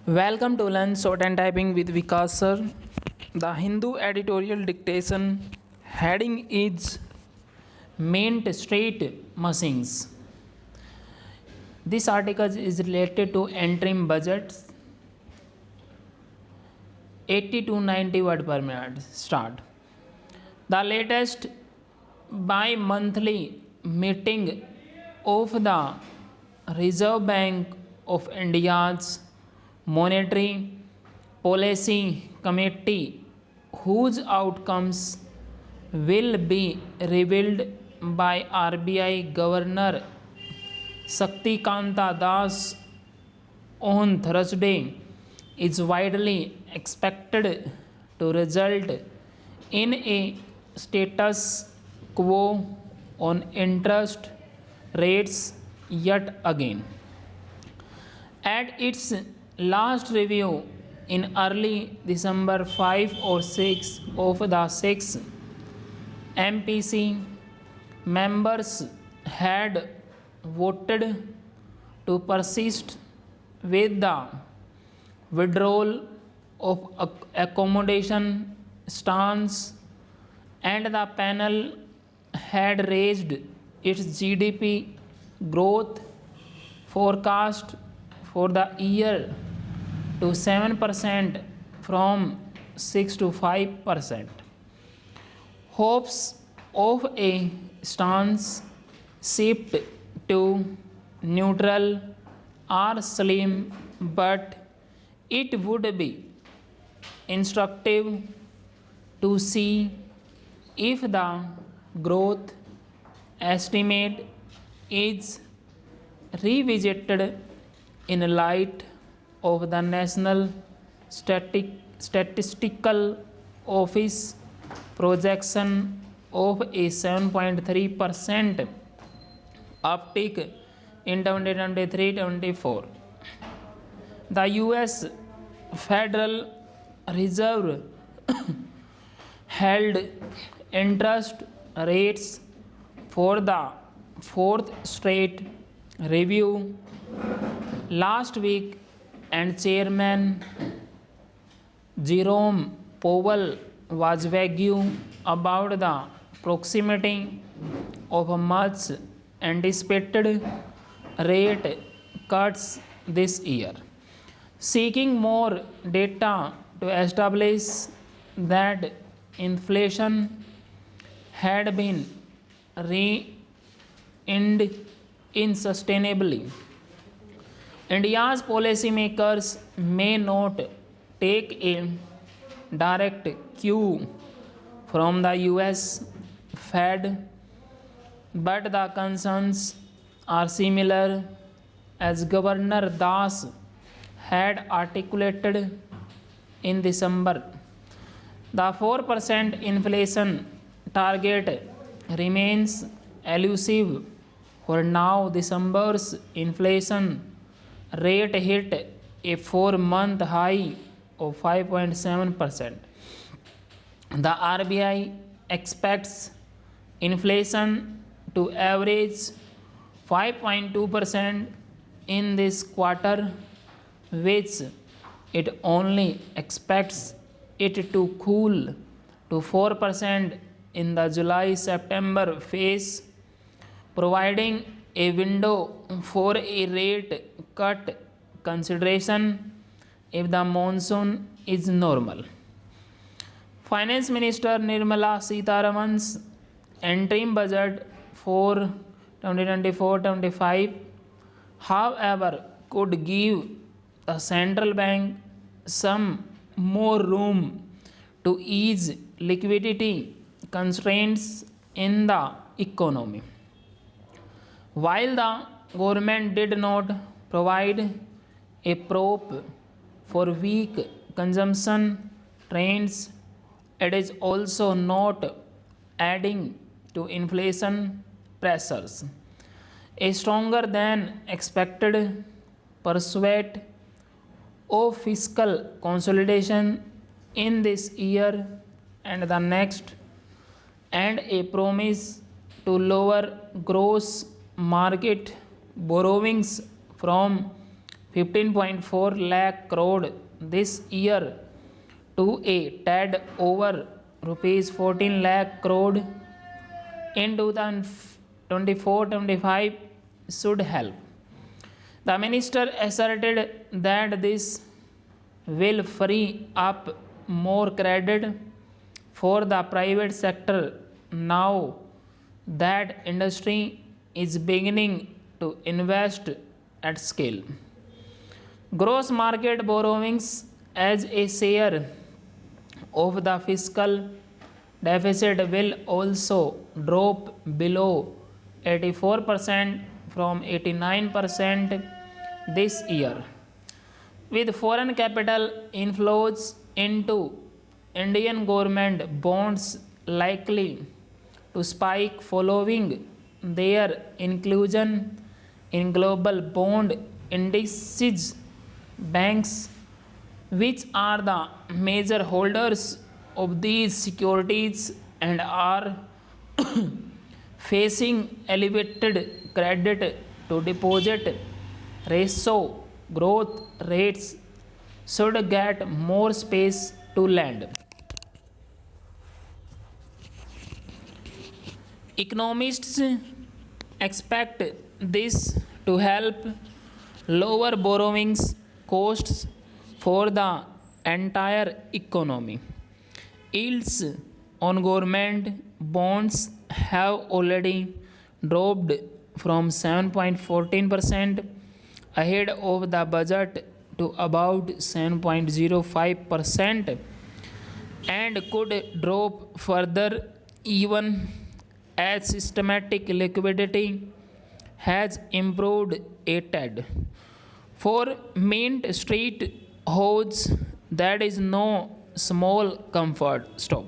Welcome to Learn Short and Typing with VIKAS Sir. The Hindu editorial dictation heading is Mint Street Machines. This article is related to interim budgets 80 to 90 word per minute. Start. The latest bi-monthly meeting of the Reserve Bank of India's Monetary Policy Committee, whose outcomes will be revealed by RBI Governor Shaktikanta Das on Thursday, is widely expected to result in a status quo on interest rates yet again. At its last review in early December, 5 or 6 of the 6 MPC members had voted to persist with the withdrawal of accommodation stance, and the panel had raised its GDP growth forecast for the year to 7% from 6 to 5%. Hopes of a stance shift to neutral are slim, but it would be instructive to see if the growth estimate is revisited in light of the National Statistical Office projection of a 7.3% uptick in 2023-24. The US Federal Reserve held interest rates for the fourth straight review last week, and Chairman Jerome Powell was vague about the proximity of a much anticipated rate cuts this year, seeking more data to establish that inflation had been reined in sustainably. India's policymakers may not take a direct cue from the US Fed, but the concerns are similar, as Governor Das had articulated in December. The 4% inflation target remains elusive. For now, December's inflation rate hit a 4-month high of 5.7%. The RBI expects inflation to average 5.2% in this quarter, which it only expects it to cool to 4% in the July-September phase, providing a window for a rate cut consideration if the monsoon is normal. Finance Minister Nirmala Sitharaman's interim budget for 2024-25, however, could give the central bank some more room to ease liquidity constraints in the economy. While the government did not provide a prop for weak consumption trends, it is also not adding to inflation pressures. A stronger than expected pursuit of fiscal consolidation in this year and the next, and a promise to lower gross market borrowings from 15.4 lakh crore this year to a tad over rupees 14 lakh crore in 2024-25 should help. The minister asserted that this will free up more credit for the private sector now that industry is beginning to invest at scale. Gross market borrowings as a share of the fiscal deficit will also drop below 84% from 89% this year, with foreign capital inflows into Indian government bonds likely to spike following their inclusion in global bond indices. Banks, which are the major holders of these securities and are facing elevated credit to deposit ratio growth rates, should get more space to lend. Economists expect this to help lower borrowings costs for the entire economy. Yields on government bonds have already dropped from 7.14% ahead of the budget to about 7.05% and could drop further even as systematic liquidity has improved a tad. For Mint Street holds that is no small comfort. Stop.